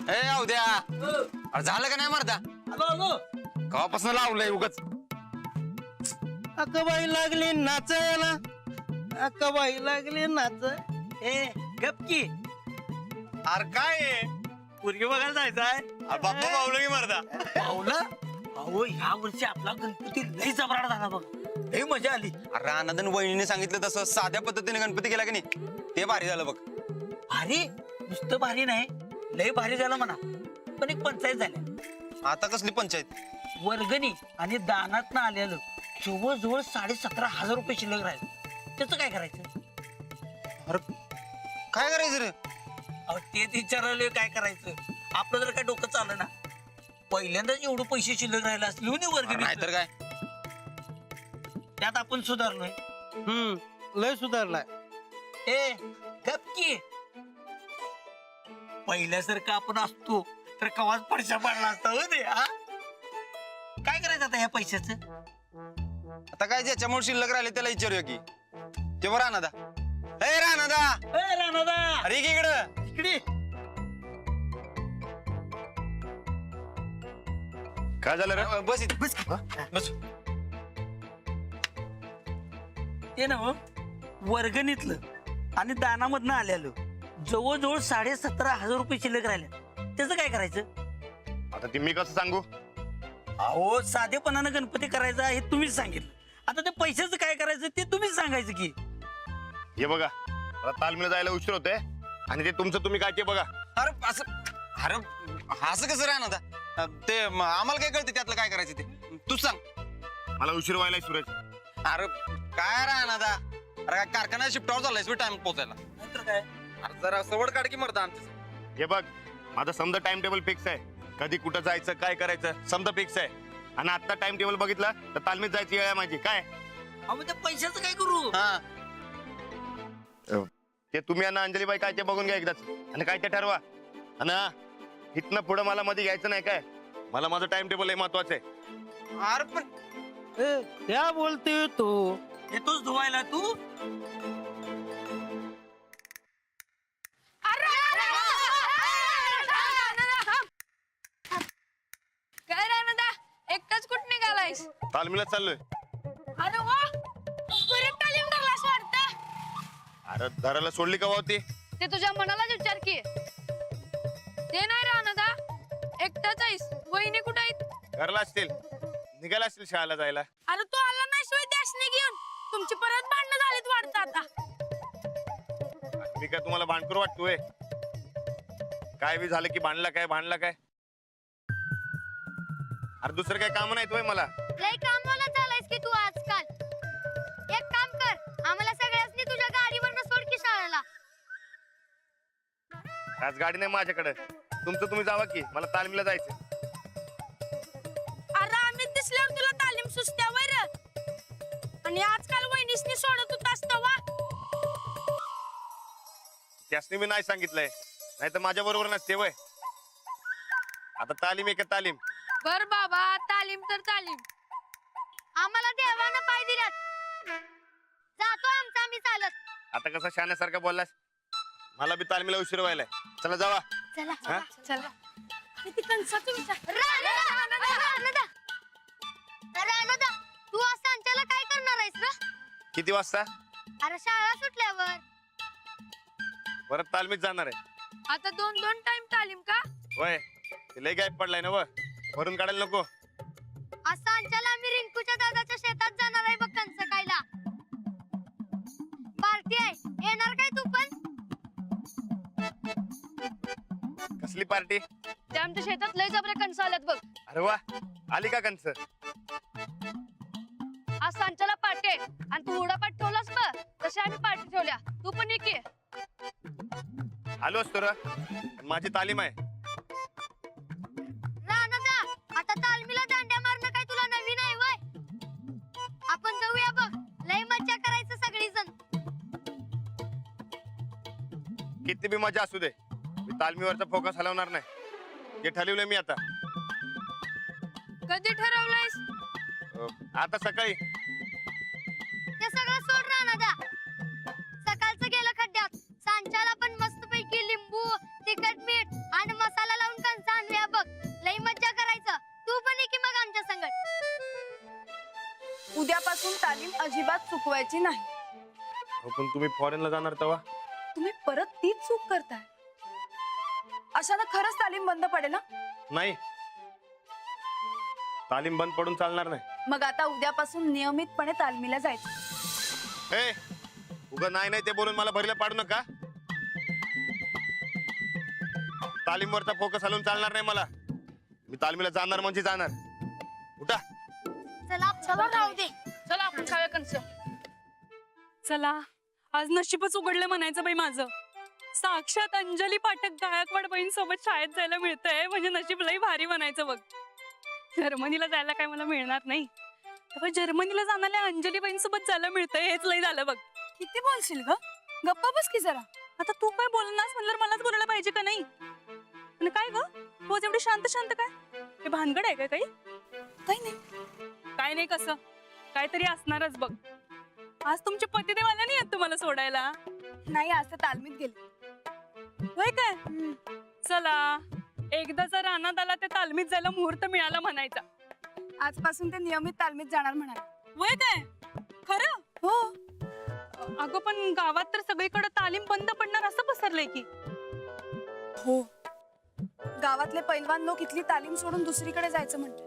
ए उद्या अरे झालं का नाही मरदा? कवापासून लावलंय उगाच. अक्काबाई लागली नाचायला, अक्काबाई लागली नाच. ए गपकी. अरे काय पोरगी बघायला जायचंय. बाप्पा पावलं की मरदा. पाहुला अहो ह्या वर्षी आपला गणपती लई जबराट झाला बघ. लई मजा आली. अरे आनंदन वहिनीने सांगितलं तसं साध्या पद्धतीने गणपती केला की नाही ते भारी झालं बघ. भारी नुसतं भारी नाही लई भारी झालं म्हणा. पण एक पंचायत झाली. आता कसली पंचायत? वर्गणी आणि दानात ना आलेलं जवळजवळ 17,500 रुपये शिल्लक राहिले. त्याचं काय करायचं? अरे काय करायचं रे? अहो तेच विचारलं काय करायचं. आपलं जर काय डोकं चाललं ना पहिल्यांदाच एवढं पैसे शिल्लक राहिले असले हो वर्गणी. नाहीतर काय. त्यात आपण सुधारलोय. लय सुधारलाय. ए गपकी. पहिल्यासारखं आपण असतो तर कवाच पडशा पडला असता हो ते. हा काय करायचं आता ह्या पैशाचं? आता काय ज्याच्यामुळे शिल्लक राहिले त्याला विचारूया की. तेव्हा राणादा. ए राणादा. ए राणादा अरे की इकडं. इकडे. काय झालं रे? बस इथे. बस बस. ते ना वर्गणीतलं आणि दानामधनं आलेलं जवळजवळ 17,500 रुपये शिल्लक राहिले. त्याचं काय करायचं? आता ती मी कसं सांगू? अहो साधेपणानं गणपती करायचा हे तुम्हीच सांगितलं. आता ते पैशाचं काय करायचं ते तुम्हीच सांगायचं की. हे बघा मला तालमीला जायला उशीर होतोय आणि ते तुमचं तुम्ही काय ते बघा. अरे असं अरे असं कसं राहणार? ते आम्हाला काय कळते त्यातलं काय करायचं ते तूच सांग. मला उशीर व्हायला सूरज. अरे काय राहणार? अरे काय कारखान्यात शिफ्टवर चाललाय टाइम पोहोचायला? नाहीतर काय. अरे जरा सवड काढ की मरता आमचं. हे बघ माझं समजा टाइम टेबल फिक्स आहे. कधी कुठं जायचं काय करायचं समजा फिक्स आहे. आणि आता टाइम टेबल बघितला तर तालमीत जायची वेळ आहे माझी. काय अहो त्या पैशाचं काय करू? हा ते तुम्ही आणि अंजलीबाई काय ते बघून घ्या एकदाच आणि काय ते ठरवा. आणि इथनं पुढं मला मध्ये घ्यायचं नाही. काय मला माझं टाइम टेबल हे महत्वाचं आहे. अरे पण क्या बोलते तू? येतोच धुवायला तू. काय राणा एकटाच कुठं निघालायस? तालमीला चाललोय. अरे वा परत तालीम लागलास वाटतं. अरे घराला सोडली का होती? ते तुझ्या मनालाच विचार की. ते नाही राणा एकटाच आहेस. वहिनी कुठं आहेत? घरला असतील निघाला असतील शाळेला जायला. अरे तू आला नाही सोय त्यासने घेऊन. तुमची परत भांडणं झालीत वाटतं आता. मी काय तुम्हाला भांडकर वाटतोय? काय बी झालं की भांडला काय. अरे दुसरं काय काम नाही मला. लय कामाला झालायस की तू आजकाल. एक काम कर आम्हाला सगळ्यांनी तुझ्या गाडीवरनं सोड की शाळेला. आज गाडी नाही माझ्याकडे. तुमचं तुम्ही जावा की मला तालमीला जायचं. अरे आम्ही दिसल्यावर तुला तालीम सुचत्यावर. आणि आजकाल वहिनीसनी सोडत होत असतं वा. त्यासनी मी नाही सांगितलंय नाही तर माझ्या बरोबर नसते वय. आता तालीम एक तालीम. बर बाबा तालीम तर तालीम. आम्हाला देवानं पाय दिल्यात. जातो आमचा आम्ही चालत. आता कसं शाण्यासारखं बोललास. मला बी तालमीला उशीर व्हायलाय. चला जावा. चला हा? चला. किती कणसाचं विचार. रानदा तू आज सांच्याला काय करणार आहेस ना? किती वाजता? अरे शाळा सुटल्यावर. परत तालमीत जाणार आहे. आता 2-2 टाइम तालीम का? वय ते लय गायब पडलाय ना व. भरून काढायला नको. आज सांच्याला आम्ही रिंकूच्या दादाच्या शेतात जाणार आहे बघ कंस खायला. पार्टी आहे येणार काय तू पण? कसली पार्टी? ते आमच्या शेतात लय जबरे कणस आल्यात बघ. अरे वा आली का कंस? आज सांच्याला पार्टी आहे आणि तू उडापाट ठेवलास बघ तशी आम्ही पार्टी ठेवल्या. तू पण ये की. आलो असतो र. माझी तालीम आहे. रानदा आता तालमीला दांड्या मारणं काय तुला नवीन आहे वय? आपण जाऊया बघ. लय मज्जा करायचं सगळी जण. किती बी मजा असू दे मी तालमीवरचा फोकस हलवणार नाही. हे ठरवलंय मी आता. कधी ठरवलंयस? आता सकाळी. ते सगळं सोड रानदा. सकाळचं गेलं खड्ड्यात. सांच्याला पण मस्तपैकी लिंबू, तिखट, मीठ आणि मसाला लावून चुकवायची नाही. अहो, पण तुम्ही फॉरेनला जाणार तेव्हा? तुम्ही परत तीच चूक करताय. अशानं खरंच तालीम बंद पडेल ना. नाही, तालीम बंद पडून चालणार नाही. मग आता उद्यापासून नियमितपणे तालमीला जायचं. ए उगा नाही ते बोलून मला भरीला पाडू नका. तालीमवरचा फोकस हलवून चालणार नाही मला. मी तालमीला जाणार म्हणजे जाणार. उठा. चला राहू दे. चला आपण खाऊया कंस. चला आज नशीबच उघडलं म्हणायचं बाई माझं. साक्षात अंजली पाठक गायकवाड बहीण सोबत शाळेत जायला मिळतंय म्हणजे नशीब लई भारी म्हणायचं बघ. जर्मनीला जायला काय मला मिळणार नाही, तेव्हा जर्मनीला जाणाऱ्या अंजली बहीण सोबत जायला मिळतंय हेच लई झालं बघ. किती बोलशील ग? गप्पा बस की जरा. आता तू काय बोलणारस म्हणल्यावर मलाच बोलायला पाहिजे का नाही? आणि काय ग तू आज एवढी शांत शांत काय? हे भानगड आहे का काही? काही नाही. काय नाही कसं काहीतरी असणारच बघ. आज तुमचे पतिदेव आले नाही आहेत तुम्हाला सोडायला? नाही, आज तर तालमीत गेले. होय काय? चला एकदा जर रानात आला ते तालमीत जायला मुहूर्त मिळाला म्हणायचा. आजपासून ते नियमित तालमीत जाणार म्हणाले. होय काय? खरं? हो. अगं पण गावात तर सगळीकडे तालीम बंद पडणार असं पसरलंय की. हो, गावातले पैलवान लोक इथली तालीम सोडून दुसरीकडे जायचं म्हणतात.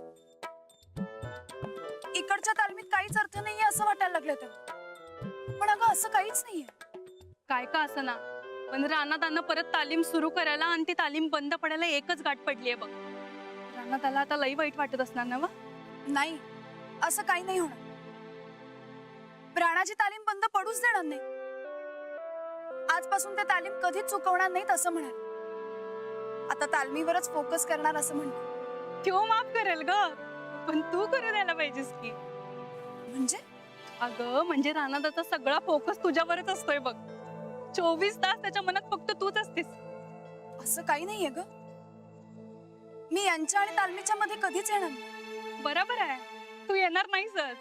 इकडच्या तालमीत काहीच अर्थ नाहीये असं वाटायला लागलं तर. पण अगं असं काहीच नाहीये. काय का असं ना, पण रानात आणं परत तालीम सुरू करायला आणि ती तालीम बंद पडायला एकच गाठ पडलीये बघ. रानात आला आता लई वाईट वाटत असणार ना व? नाही, असं काही नाही होणार. प्राणाची तालीम बंद पडूच देणार नाही. आजपासून ते तालीम कधीच चुकवणार नाहीत असं म्हणाले. आता तालमीवरच फोकस करणार असं म्हणते. किंवा माफ करेल ग, पण तू करू द्यायला पाहिजेस की. म्हणजे? अगं म्हणजे रानात आता सगळा फोकस तुझ्यावरच असतोय बघ. 24 तास त्याच्या मनात फक्त तूच असतेस. असं काही नाहीये ग. मी यांच्या आणि तालमीच्या मध्ये कधीच येणार नाही. बरोबर आहे, तू येणार नाहीसच,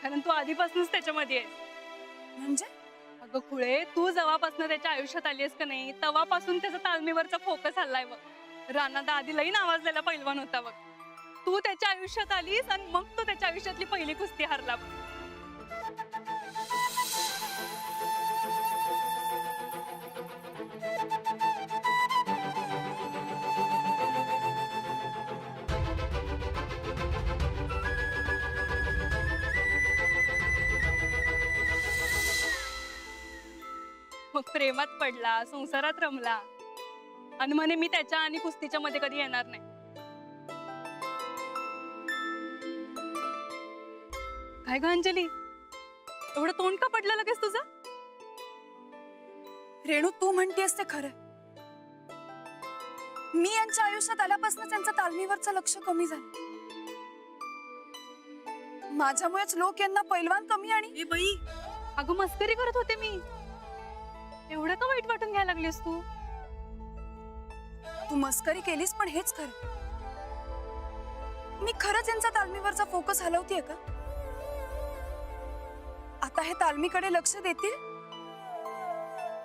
कारण तू आधीपासूनच त्याच्यामध्ये आहेस. म्हणजे? अगं खुळे, तू जेव्हापासून त्याच्या आयुष्यात आलीस का नाही तेव्हापासून त्याचा तालमीवरचा फोकस हल्लाय बघ. रानात आधी लई नावाजलेला पैलवान होता बघ. तू त्याच्या आयुष्यात आलीस आणि मग तो त्याच्या आयुष्यातली पहिली कुस्ती हरला बघ. मग प्रेमात पडला, संसारात रमला आणि म्हणे मी त्याच्या आणि कुस्तीच्या मध्ये कधी येणार नाही. काय ग अंजली, एवढं तोंड का पडलं लगेच तुझं? रेणू, तू म्हणतेस ते खरं. मी यांच्या आयुष्यात आल्यापासून त्यांचं तालमीवरचं लक्ष कमी झालं. माझ्यामुळेच लोक यांना पैलवान कमी आणि बाई, अगं मस्करी करत होते मी. एवढं का वाईट वाटून घ्यायला लागलीस तू? तू मस्करी केलीस, पण हेच खरं. मी खरंच यांचा तालमीवरचा फोकस हलवतेय का? आता हे तालमीकडे लक्ष देतील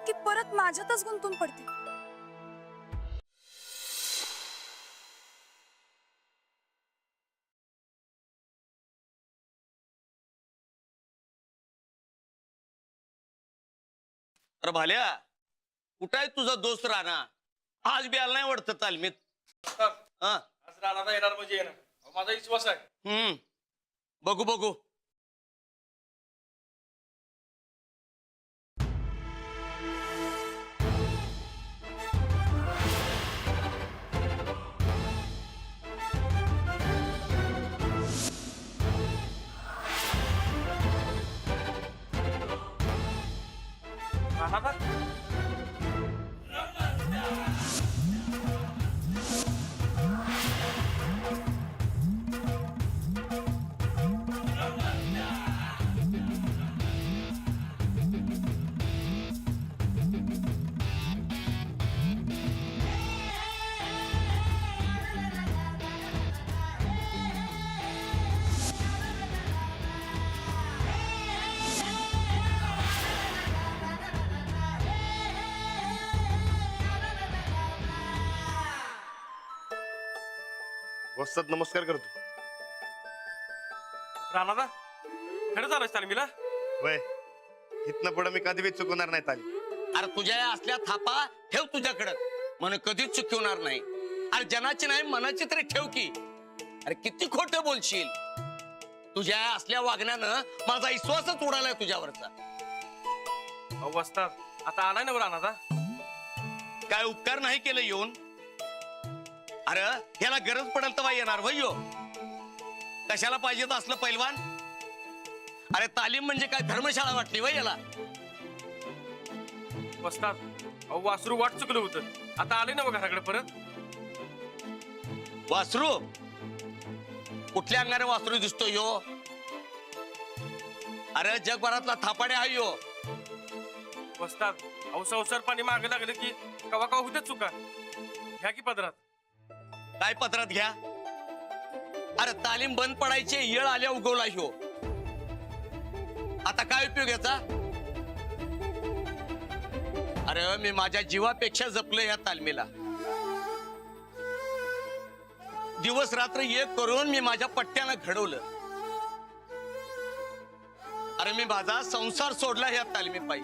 की परत माझ्यातच गुंतून पडतील? अरे भाल्या, कुठं आहे तुझा दोस्त राणा? आज बी आला नाही वाटतं तालमीत. हा, आज राणाला येणार म्हणजे येणार, माझा विश्वास आहे. बघू बघू. राणाला वस्तात नमस्कार करतो. राणाला खरं झालं तालमीला? वय इथनं पुढे मी कधी बी चुकवणार नाही तालीम. अरे तुझ्या या असल्या थापा ठेव तुझ्याकडं म्हणून कधीच चुकवणार नाही. अरे जनाची नाही मनाची तरी ठेव की. अरे किती खोटं बोलशील. तुझ्या या असल्या वागण्यानं माझा विश्वासच उडालाय तुझ्यावरचा. अहो वस्ताद आता आलाय ना बरं अनाथा. काय उपकार नाही केलं येऊन. अरे ह्याला गरज पडेल तर येणार वय्यो. कशाला पाहिजे तर असलं पैलवान. अरे तालीम म्हणजे काय धर्मशाळा वाटली वय याला. वस्ताद अहो वासरू वाट चुकलं होतं. आता आले ना बघ घराकडे परत. वासरू कुठल्या अंगाने वासरू दिसतो यो. अरे जगभरातला थापाडे आहे यो. वस्ताद अहो संसार पाणी मागे लागलं की कवा कवा होते चुका. घ्या की पदरात. काय पत्रात घ्या. अरे तालीम बंद पडायची येळ आल्या उगवला ह्यो. आता काय उपयोग याचा. अरे मी माझ्या जीवापेक्षा जपलं या तालमीला. दिवस रात्र एक करून मी माझ्या पट्ट्यानं घडवलं. अरे मी माझा संसार सोडला या तालमी पायी.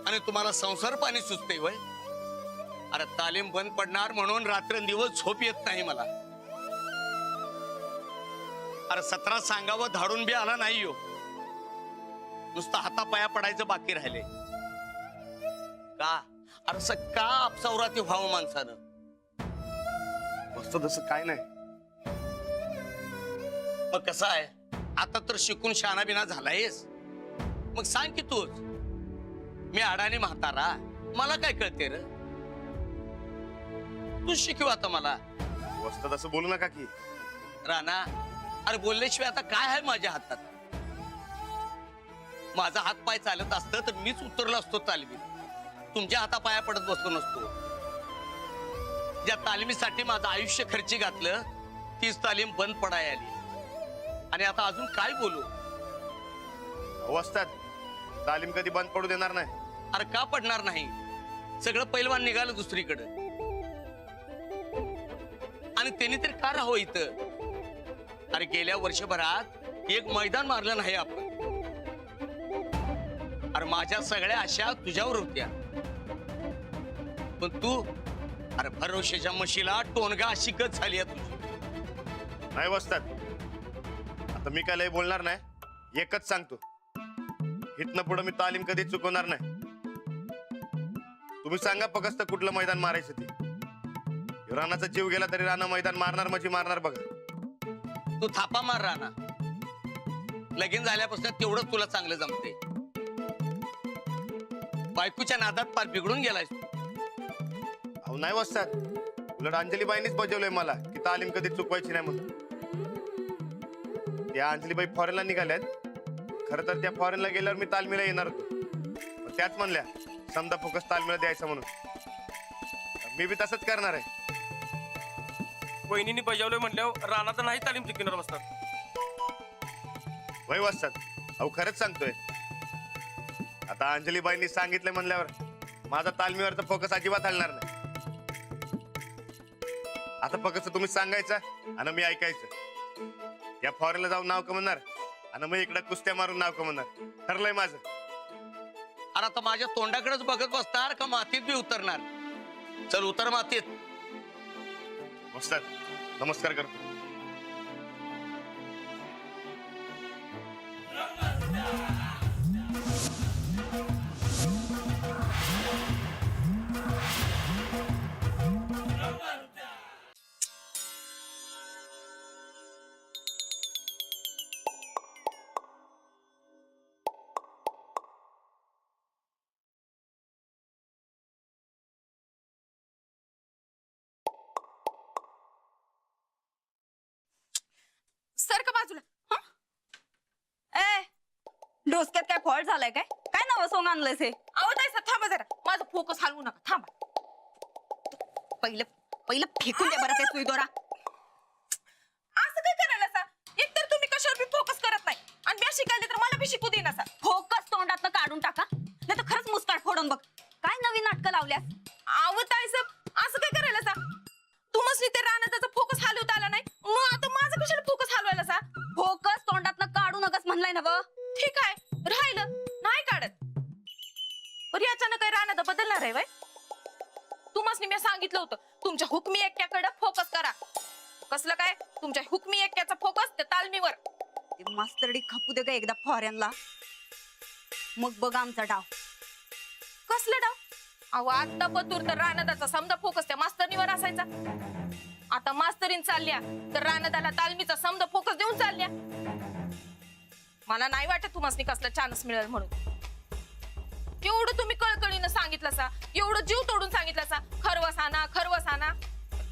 आणि तुम्हाला संसार पाणी सुचते वय. अरे तालीम बंद पडणार म्हणून रात्रंदिवस झोप येत नाही मला. अरे 17 सांगावं धाडून बी आला नाही हो. नुसतं हातापाया पडायचं बाकी राहिले. का अरे असं का आपसावराती व्हावं माणसानं. वस्तू तसं काय नाही. मग कसं आहे आता तर शिकून शहाणा बिना झालायस. मग सांग की तूच. मी अडाणी म्हातारा मला काय कळते रे. तू शिकव आता मला. वस्तू तसं बोलू नका की. राणा अरे बोलल्याशिवाय आता काय आहे माझ्या हातात. माझा हात पाय चालत असतं तर मीच उतरलो असतो तालमीत. तुमच्या हातापाया पडत बसलो नसतो. ज्या तालमीसाठी माझं आयुष्य खर्ची घातलं तीच तालीम बंद पडाय आली. आणि आता अजून काय बोलू. वस्ताद तालीम कधी बंद पडू देणार नाही. अरे का पडणार नाही. सगळं पैलवान निघालं दुसरीकडे. आणि त्यांनी तरी का राहावं इथं. अरे गेल्या वर्षभरात एक मैदान मारलं नाही आपण. अरे माझ्या सगळ्या आशा तुझ्यावर होत्या. पण तू अरे भरोशाच्या म्हशीला टोनगा अशी गत झाली आहे तुझी. नाही वस्ताद आता मी काय लय बोलणार नाही. एकच सांगतो इथनं पुढे मी तालीम कधी चुकवणार नाही. तुम्ही सांगा फक्त कुठलं मैदान मारायचं ते. राणाचा जीव गेला तरी राणा मैदान मारणार म्हणजे मारणार बघा. तू थापा मार राणा. लगीन झाल्यापासून तेवढंच तुला चांगलं जमते. बायकोच्या नादात पार बिघडून गेलाय. अहो नाही वस्ताद उलट अंजलीबाईंनीच बजावलंय मला की तालीम कधी चुकवायची नाही म्हणून. त्या अंजलीबाई फॉरेनला निघाल्यात. खरं तर त्या फॉरेनला गेल्यावर मी तालमीला येणार होतो. पण त्याच म्हणल्या समजा फोकस तालमीला द्यायचा म्हणून. मी बी तसंच करणार आहे. वहिनीने बजावलं म्हणल्यावर रानाचा नाही तालीम चुकणार वस्ताद. वय वस्ताद अहो खरंच सांगतोय. आता अंजलीबाईंनी सांगितलं म्हणल्यावर माझा तालमीवरचा फोकस अजिबात हलणार नाही. आता फक्त तुम्ही सांगायचं आणि मी ऐकायचं. या फॉरेनला जाऊन नाव कमवणार आणि मग इकडे कुस्त्या मारून नाव कमवणार. ठरलंय माझं. अरे आता माझ्या तोंडाकडेच बघत बसणार का मातीत बी उतरणार. चल उतर मातीत. वस्ताद नमस्कार करतो. सर का बाजूला. ए डोसक्यात काय फॉल्ट झालाय काय. काय नवं सोंग आणलंयस हे. अहो ताई थांबा जरा. माझा फोकस हलवू नका. थांबा. पहिलं फेकून द्या बरं ते सुई दोरा. असं काय करायला सा. एकतर तुम्ही कशावर बी फोकस करत नाही आणि बॅ शिकायले तर मला बी शिकू देईना सा. फोकस तोंडातनं काढून टाका नाही तर खरंच मुस्काट फोडून बघ. काय नवीन नाटकं लावल्यास. अहो ताई असं काय करायला सा. तुम्हाला ते राहणं त्याचा फोकस हलवता आला नाही मग आता माझा कशाला फोकस हलवायला सा. फोकस तोंडातनं काढू नकस म्हणलाय ना व. ठीक आहे, राहिलं नाही काढत. पण अचानक काय राहण्यात बदलणार आहे वय? तुम्हाला मी सांगितलं होतं तुमच्या हुकमी एक्क्याकडे फोकस करा. कसलं काय तुमच्या हुकमी एक्क्याचा फोकस त्या तालमीवर. ते मास्तरडी खपू दे का एकदा फॉरेनला, मग बघ आमचा डाव. कसलं डाव? अहो आता पतूर तर रानदाचा समजा फोकस त्या मास्तरीवर असायचा. आता मास्तरीन चालल्या तर रानदाला तालमीचा समजा फोकस देऊन चालल्या. मला नाही वाटत तुम्हाला कसला चान्स मिळेल म्हणून. एवढं तुम्ही कळकळीनं सांगितलं सा, एवढं जीव तोडून सांगितलं सा, खरवस आणा.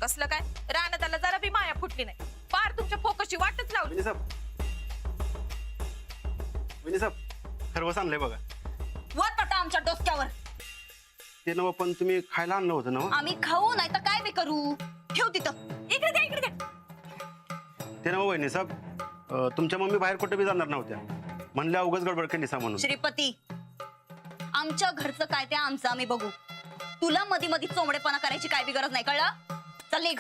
कसलं काय रानदाला जरा बी माया फुटली नाही. फार तुमच्या फोकसची वाटच लावली. खरवस आणलंय बघा. वाट पटा आमच्या डोसक्यावर. ते नवं पण तुम्ही खायला आणलं होतं ना. आम्ही खाऊ नाही तर काय बी करू. ठेव तिथं. इकडे द्या, इकडे द्या. ते नवं वहिनी साहेब, तुमच्या मम्मी बाहेर कुठे बी जाणार नव्हत्या, म्हणल्या उगाच गडबड केली सा म्हणून. श्रीपती, आमच्या घरचं काय ते आमचं आम्ही बघू. तुला मधी मधी चोमडेपणा करायची काय बी गरज नाही, कळलं? चल निघ.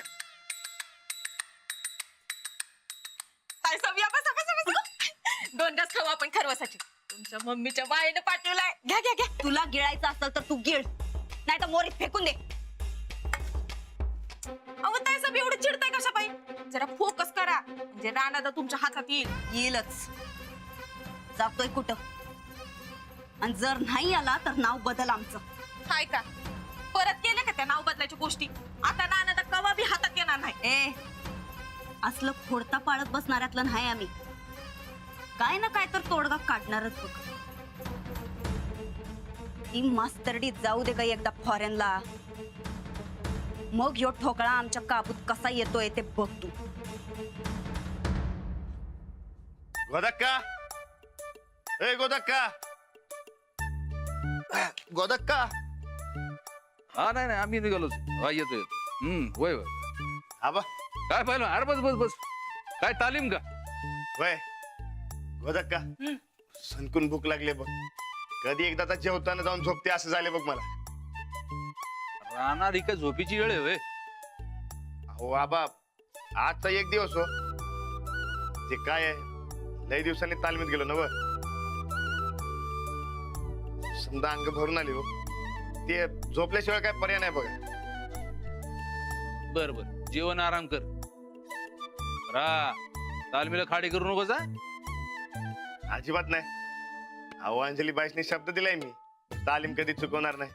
काय सव्या बसा. दोन डस खाऊ आपण खरवासाठी. तुमच्या मम्मीच्या बाईने पाठवलाय. घ्या घ्या घ्या. तुला गिळायचं असेल तर तू गिळ, नाही तर मोरीत फेकून दे. अहो ताई सब एवढं चिडताय कशा बाई? जरा फोकस करा म्हणजे रानादा तुमच्या हातात येईल. येईलच. जातोय कुठं? आणि जर नाही आला तर नाव बदल आमचं. हाय का परत केलं का त्या नाव बदलायच्या गोष्टी? आता रानादा कवा बी हातात येणार नाही. ए, असलं खोडता पाळत बसणाऱ्यातलं नाही आम्ही. काय ना काय तर तोडगा काढणारच बघ. ती मास्तरडी जाऊ दे का एकदा फॉरेनला, मग यो ठोकळा आमच्या काबूत कसा येतोय ते बघ तू. गोदक्का, ए गोदक्का, गोदक्का. हा नाही आम्ही निघालोच. हा येतो होय होय. आबा काय पाहिलं? अरे बस बस बस. काय तालीम का? वय गोदक्का, सनकून भूक लागले बघ. कधी एकदा जेवताना जाऊन झोपते असं झाले बघ मला. राहणार का झोपीची वेळ आहे होय? हो आबा, आजचा एक दिवस हो. ते काय आहे, लय दिवसांनी तालमीत गेलो ना. समजा अंग भरून आली हो. ते झोपल्याशिवाय काय पर्याय नाही बघा. बर बर, जेवण आराम कर. तालमीला खाडी करू नको जा. अजिबात नाही. अहो अंजली बाईसने शब्द दिलाय मी, तालीम कधी चुकवणार नाही.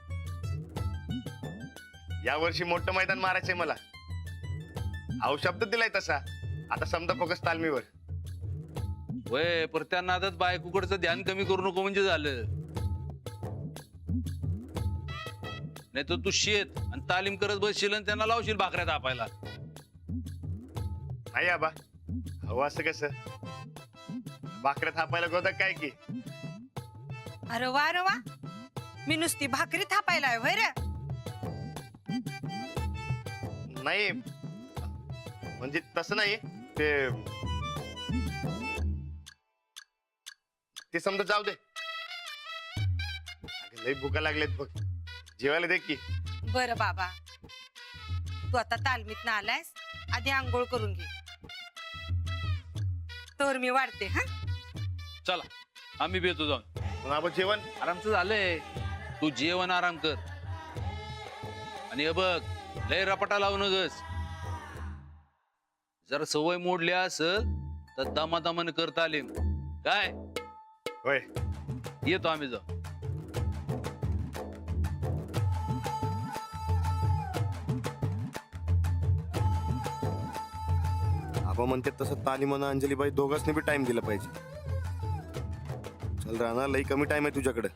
या वर्षी मोठं मैदान मारायचंय मला. अहो शब्द दिलाय तसा. आता समजा फोकस तालमीवर. वय पर त्या नादात बायकोकडचं ध्यान कमी करू नको म्हणजे झालं. नाही तर तू शेत आणि तालीम करत बसशील आणि त्यांना लावशील भाकऱ्या तापायला. नाही आबा, अहो असं कसं? भाकऱ्या थापायला गोदक काय की? अरे वा, मी नुसती भाकरी थापायला होय रे. नाही म्हणजे तसं नाही. ते समजा जाऊ दे. अगं, लय भुका लागलेत बघ. जेवायला दे की. बर बाबा, तू आता तालमीत ना आलायस, आधी आंघोळ करून घे. तर मी वाढते. हा चला आम्ही भेटतो जाऊन. मग आपण जेवण आरामचं झालंय. तू जेवण आराम कर. आणि हे बघ, लय रपाटा लावू नगस. जर सवय मोडली असेल तर दमादमाने कर तालीम. काय होय, येतो आम्ही जाऊ. आबा म्हणते तसं तालीम आणि अंजलीबाई दोघांनी बी टाइम दिला पाहिजे. चल राहणार, लई कमी टाइम आहे तुझ्याकडे.